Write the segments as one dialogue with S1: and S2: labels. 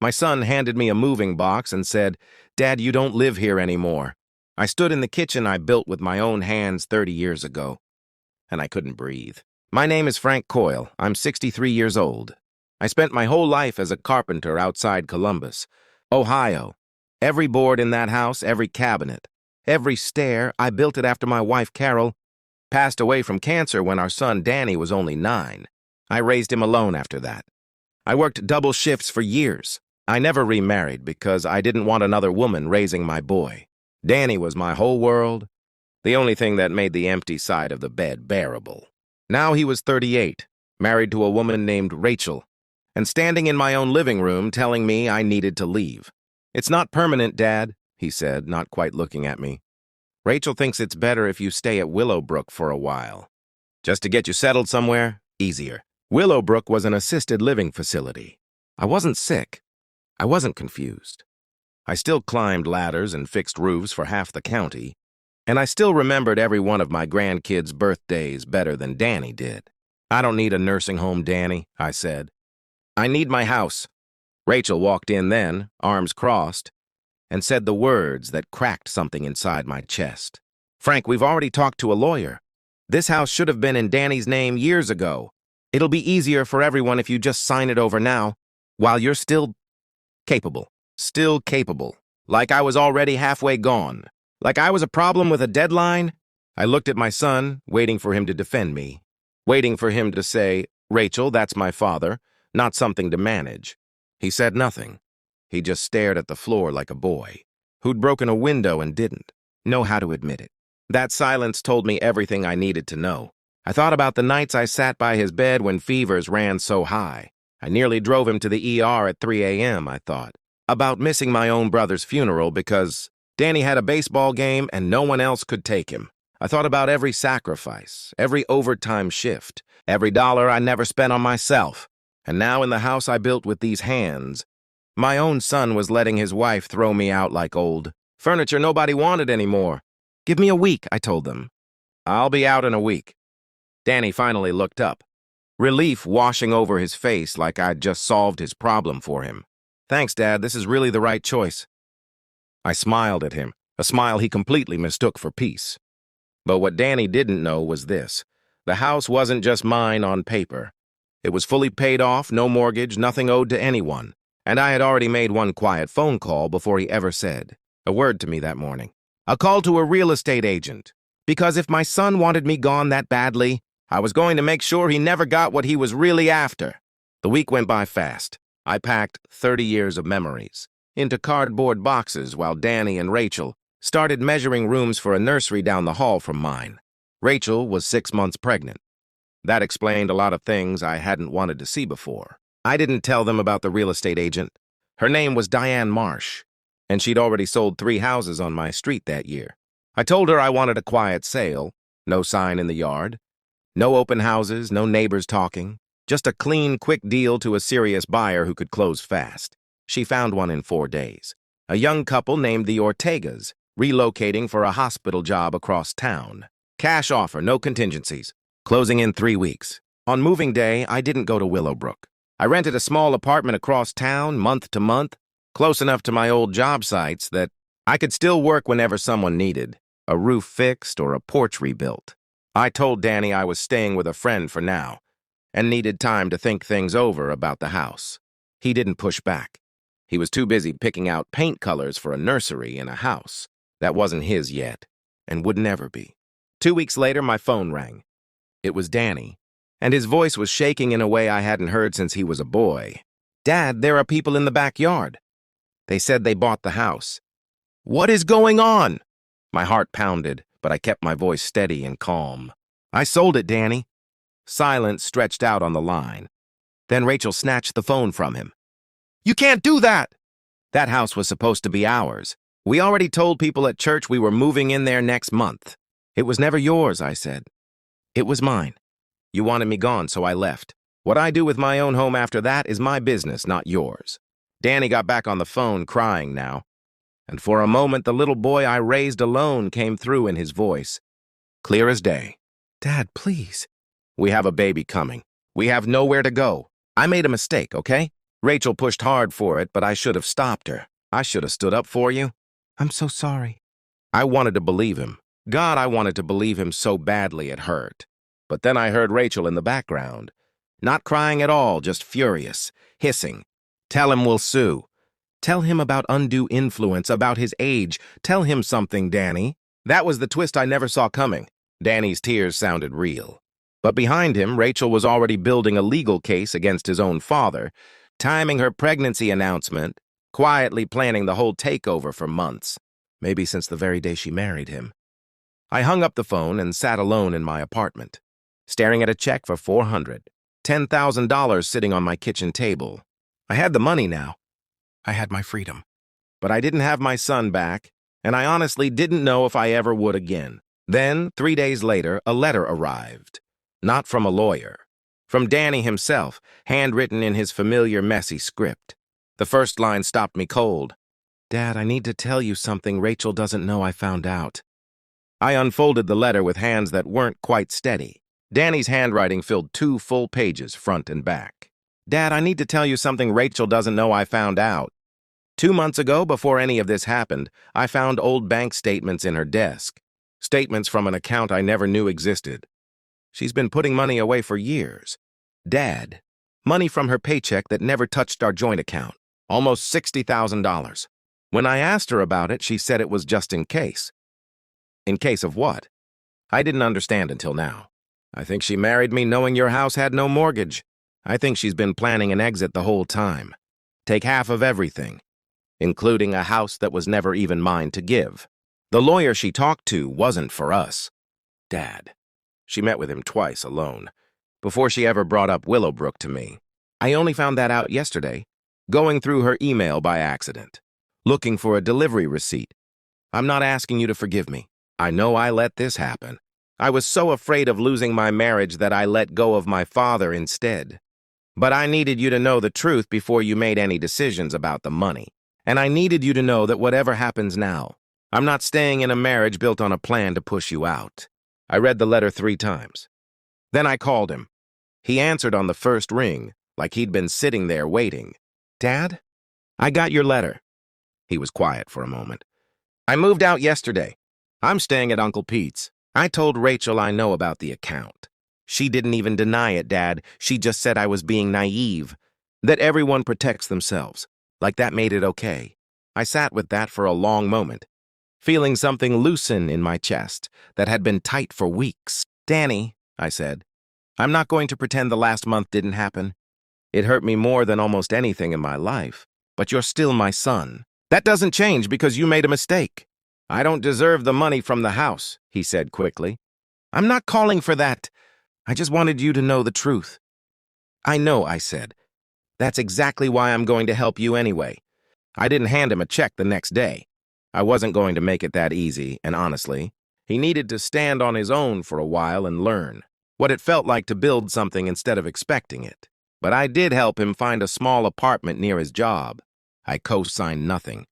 S1: My son handed me a moving box and said, "Dad, you don't live here anymore." I stood in the kitchen I built with my own hands 30 years ago, and I couldn't breathe. My name is Frank Coyle. I'm 63 years old. I spent my whole life as a carpenter outside Columbus, Ohio. Every board in that house, every cabinet, every stair, I built it after my wife, Carol, passed away from cancer when our son, Danny, was only 9. I raised him alone after that. I worked double shifts for years. I never remarried because I didn't want another woman raising my boy. Danny was my whole world, the only thing that made the empty side of the bed bearable. Now he was 38, married to a woman named Rachel, and standing in my own living room telling me I needed to leave. "It's not permanent, Dad," he said, not quite looking at me. "Rachel thinks it's better if you stay at Willowbrook for a while. Just to get you settled somewhere, easier." Willowbrook was an assisted living facility. I wasn't sick. I wasn't confused. I still climbed ladders and fixed roofs for half the county, and I still remembered every one of my grandkids' birthdays better than Danny did. "I don't need a nursing home, Danny," I said. "I need my house." Rachel walked in then, arms crossed, and said the words that cracked something inside my chest. "Frank, we've already talked to a lawyer. This house should have been in Danny's name years ago. It'll be easier for everyone if you just sign it over now, while you're still capable. Still capable. Like I was already halfway gone. Like I was a problem with a deadline." I looked at my son, waiting for him to defend me. Waiting for him to say, "Rachel, that's my father, not something to manage." He said nothing. He just stared at the floor like a boy who'd broken a window and didn't know how to admit it. That silence told me everything I needed to know. I thought about the nights I sat by his bed when fevers ran so high. I nearly drove him to the ER at 3 a.m., I thought. About missing my own brother's funeral because Danny had a baseball game and no one else could take him. I thought about every sacrifice, every overtime shift, every dollar I never spent on myself. And now in the house I built with these hands, my own son was letting his wife throw me out like old furniture nobody wanted anymore. "Give me a week," I told them. "I'll be out in a week." Danny finally looked up, relief washing over his face like I'd just solved his problem for him. "Thanks, Dad, this is really the right choice." I smiled at him, a smile he completely mistook for peace. But what Danny didn't know was this. The house wasn't just mine on paper. It was fully paid off, no mortgage, nothing owed to anyone. And I had already made one quiet phone call before he ever said a word to me that morning. A call to a real estate agent. Because if my son wanted me gone that badly, I was going to make sure he never got what he was really after. The week went by fast. I packed 30 years of memories into cardboard boxes while Danny and Rachel started measuring rooms for a nursery down the hall from mine. Rachel was 6 months pregnant. That explained a lot of things I hadn't wanted to see before. I didn't tell them about the real estate agent. Her name was Diane Marsh, and she'd already sold 3 houses on my street that year. I told her I wanted a quiet sale, no sign in the yard, no open houses, no neighbors talking, just a clean, quick deal to a serious buyer who could close fast. She found one in 4 days. A young couple named the Ortegas, relocating for a hospital job across town. Cash offer, no contingencies. Closing in 3 weeks. On moving day, I didn't go to Willowbrook. I rented a small apartment across town, month to month, close enough to my old job sites that I could still work whenever someone needed a roof fixed or a porch rebuilt. I told Danny I was staying with a friend for now and needed time to think things over about the house. He didn't push back. He was too busy picking out paint colors for a nursery in a house that wasn't his yet and would never be. 2 weeks later, my phone rang. It was Danny, and his voice was shaking in a way I hadn't heard since he was a boy. "Dad, there are people in the backyard. They said they bought the house." "What is going on?" My heart pounded, but I kept my voice steady and calm. "I sold it, Danny." Silence stretched out on the line. Then Rachel snatched the phone from him. "You can't do that!" "That house was supposed to be ours. We already told people at church we were moving in there next month." "It was never yours," I said. "It was mine. You wanted me gone, so I left. What I do with my own home after that is my business, not yours." Danny got back on the phone, crying now. And for a moment, the little boy I raised alone came through in his voice, clear as day. "Dad, please." "We have a baby coming. We have nowhere to go. I made a mistake, okay? Rachel pushed hard for it, but I should have stopped her. I should have stood up for you. I'm so sorry. I wanted to believe him. God, I wanted to believe him so badly it hurt. But then I heard Rachel in the background. Not crying at all, just furious, hissing. Tell him we'll sue. Tell him about undue influence, about his age. Tell him something, Danny. That was the twist I never saw coming. Danny's tears sounded real. But behind him, Rachel was already building a legal case against his own father, timing her pregnancy announcement, quietly planning the whole takeover for months, maybe since the very day she married him. I hung up the phone and sat alone in my apartment, staring at a check for $10,000 sitting on my kitchen table. I had the money now. I had my freedom. But I didn't have my son back, and I honestly didn't know if I ever would again. Then, 3 days later, a letter arrived. Not from a lawyer. From Danny himself, handwritten in his familiar messy script. The first line stopped me cold. Dad, I need to tell you something Rachel doesn't know I found out. I unfolded the letter with hands that weren't quite steady. Danny's handwriting filled 2 full pages, front and back. Dad, I need to tell you something Rachel doesn't know I found out. 2 months ago, before any of this happened, I found old bank statements in her desk. Statements from an account I never knew existed. She's been putting money away for years. Dad, money from her paycheck that never touched our joint account. Almost $60,000. When I asked her about it, she said it was just in case. In case of what? I didn't understand until now. I think she married me knowing your house had no mortgage. I think she's been planning an exit the whole time. Take half of everything, including a house that was never even mine to give. The lawyer she talked to wasn't for us. Dad. She met with him twice alone, before she ever brought up Willowbrook to me. I only found that out yesterday, going through her email by accident, looking for a delivery receipt. I'm not asking you to forgive me. I know I let this happen. I was so afraid of losing my marriage that I let go of my father instead. But I needed you to know the truth before you made any decisions about the money. And I needed you to know that whatever happens now, I'm not staying in a marriage built on a plan to push you out. I read the letter 3 times. Then I called him. He answered on the first ring, like he'd been sitting there waiting. Dad, I got your letter. He was quiet for a moment. I moved out yesterday. I'm staying at Uncle Pete's. I told Rachel I know about the account. She didn't even deny it, Dad. She just said I was being naive, that everyone protects themselves, like that made it okay. I sat with that for a long moment, feeling something loosen in my chest that had been tight for weeks. Danny, I said, I'm not going to pretend the last month didn't happen. It hurt me more than almost anything in my life, but you're still my son. That doesn't change because you made a mistake. I don't deserve the money from the house, he said quickly. I'm not calling for that. I just wanted you to know the truth. I know, I said. That's exactly why I'm going to help you anyway. I didn't hand him a check the next day. I wasn't going to make it that easy, and honestly, he needed to stand on his own for a while and learn what it felt like to build something instead of expecting it. But I did help him find a small apartment near his job. I co-signed nothing.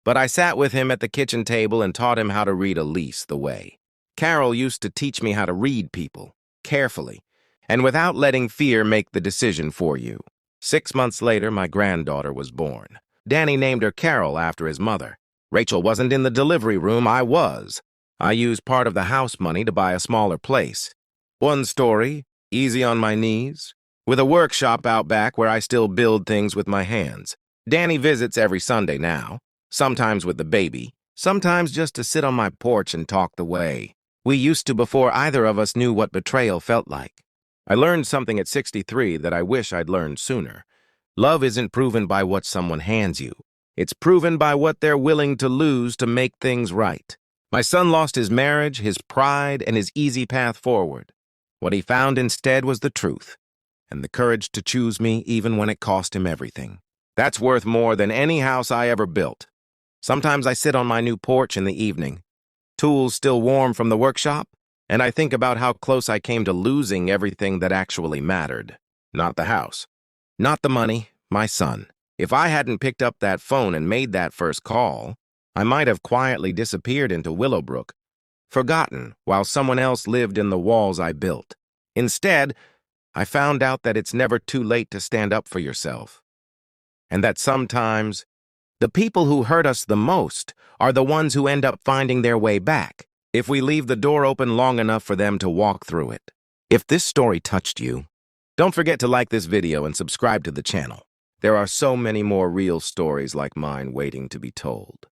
S1: But I sat with him at the kitchen table and taught him how to read a lease the way Carol used to teach me how to read people, carefully, and without letting fear make the decision for you. 6 months later, my granddaughter was born. Danny named her Carol after his mother. Rachel wasn't in the delivery room, I was. I used part of the house money to buy a smaller place. 1 story, easy on my knees, with a workshop out back where I still build things with my hands. Danny visits every Sunday now, sometimes with the baby, sometimes just to sit on my porch and talk the way we used to before either of us knew what betrayal felt like. I learned something at 63 that I wish I'd learned sooner. Love isn't proven by what someone hands you. It's proven by what they're willing to lose to make things right. My son lost his marriage, his pride, and his easy path forward. What he found instead was the truth, and the courage to choose me even when it cost him everything. That's worth more than any house I ever built. Sometimes I sit on my new porch in the evening, tools still warm from the workshop, and I think about how close I came to losing everything that actually mattered. Not the house, not the money, my son. If I hadn't picked up that phone and made that first call, I might have quietly disappeared into Willowbrook, forgotten while someone else lived in the walls I built. Instead, I found out that it's never too late to stand up for yourself. and that sometimes the people who hurt us the most are the ones who end up finding their way back if we leave the door open long enough for them to walk through it. If this story touched you, don't forget to like this video and subscribe to the channel. There are so many more real stories like mine waiting to be told.